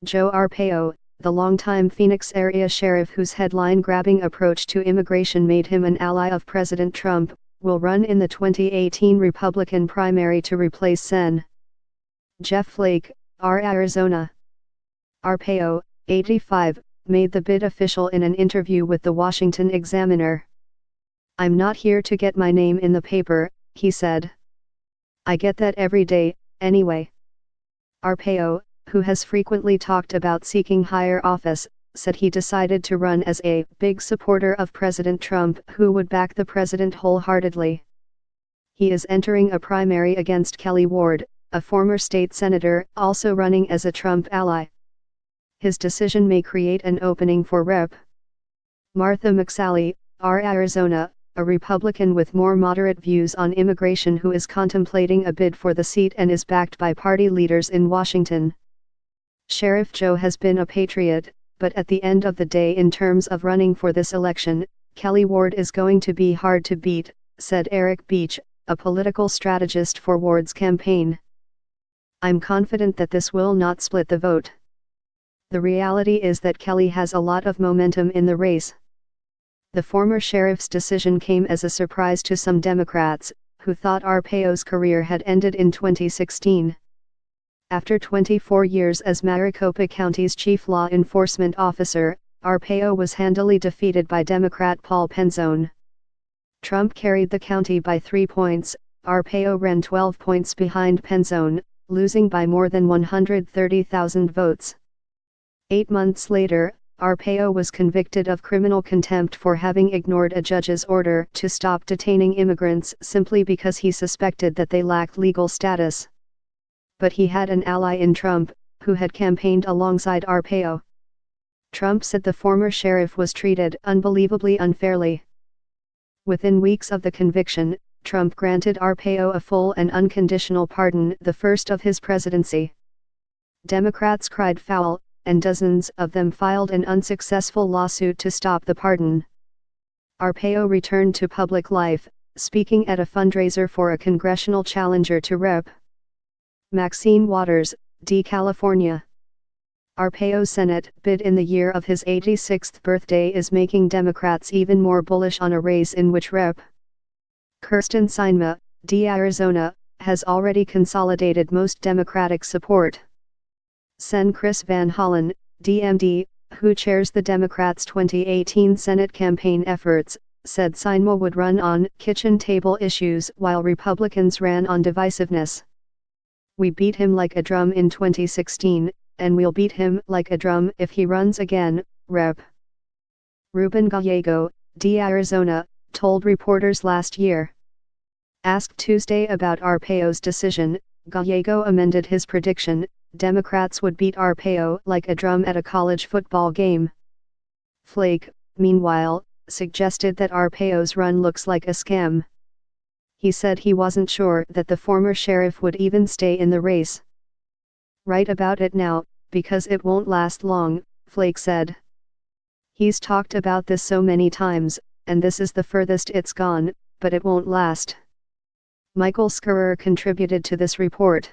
Joe Arpaio, the longtime Phoenix area sheriff whose headline-grabbing approach to immigration made him an ally of President Trump, will run in the 2018 Republican primary to replace Sen. Jeff Flake, Arizona. Arpaio, 85, made the bid official in an interview with the Washington Examiner. "I'm not here to get my name in the paper," he said. "I get that every day, anyway." Arpaio, who has frequently talked about seeking higher office, said he decided to run as a big supporter of President Trump who would back the president wholeheartedly. He is entering a primary against Kelly Ward, a former state senator, also running as a Trump ally. His decision may create an opening for Rep. Martha McSally, Arizona, a Republican with more moderate views on immigration who is contemplating a bid for the seat and is backed by party leaders in Washington. Sheriff Joe has been a patriot, but at the end of the day, in terms of running for this election, Kelly Ward is going to be hard to beat, said Eric Beach, a political strategist for Ward's campaign. "I'm confident that this will not split the vote. The reality is that Kelly has a lot of momentum in the race." The former sheriff's decision came as a surprise to some Democrats, who thought Arpaio's career had ended in 2016. After 24 years as Maricopa County's chief law enforcement officer, Arpaio was handily defeated by Democrat Paul Penzone. Trump carried the county by 3 points, Arpaio ran 12 points behind Penzone, losing by more than 130,000 votes. 8 months later, Arpaio was convicted of criminal contempt for having ignored a judge's order to stop detaining immigrants simply because he suspected that they lacked legal status. But he had an ally in Trump, who had campaigned alongside Arpaio. Trump said the former sheriff was treated unbelievably unfairly. Within weeks of the conviction, Trump granted Arpaio a full and unconditional pardon, the first of his presidency. Democrats cried foul, and dozens of them filed an unsuccessful lawsuit to stop the pardon. Arpaio returned to public life, speaking at a fundraiser for a congressional challenger to Rep. Maxine Waters, D. California. Arpaio's Senate bid in the year of his 86th birthday is making Democrats even more bullish on a race in which Rep. Kirsten Sinema, D. Arizona, has already consolidated most Democratic support. Sen. Chris Van Hollen, DMD, who chairs the Democrats' 2018 Senate campaign efforts, said Sinema would run on kitchen table issues while Republicans ran on divisiveness. "We beat him like a drum in 2016, and we'll beat him like a drum if he runs again," Rep. Ruben Gallego, D. Arizona, told reporters last year. Asked Tuesday about Arpaio's decision, Gallego amended his prediction: Democrats would beat Arpaio like a drum at a college football game. Flake, meanwhile, suggested that Arpaio's run looks like a scam. He said he wasn't sure that the former sheriff would even stay in the race. "Write about it now, because it won't last long," Flake said. "He's talked about this so many times, and this is the furthest it's gone, but it won't last." Michael Scurrer contributed to this report.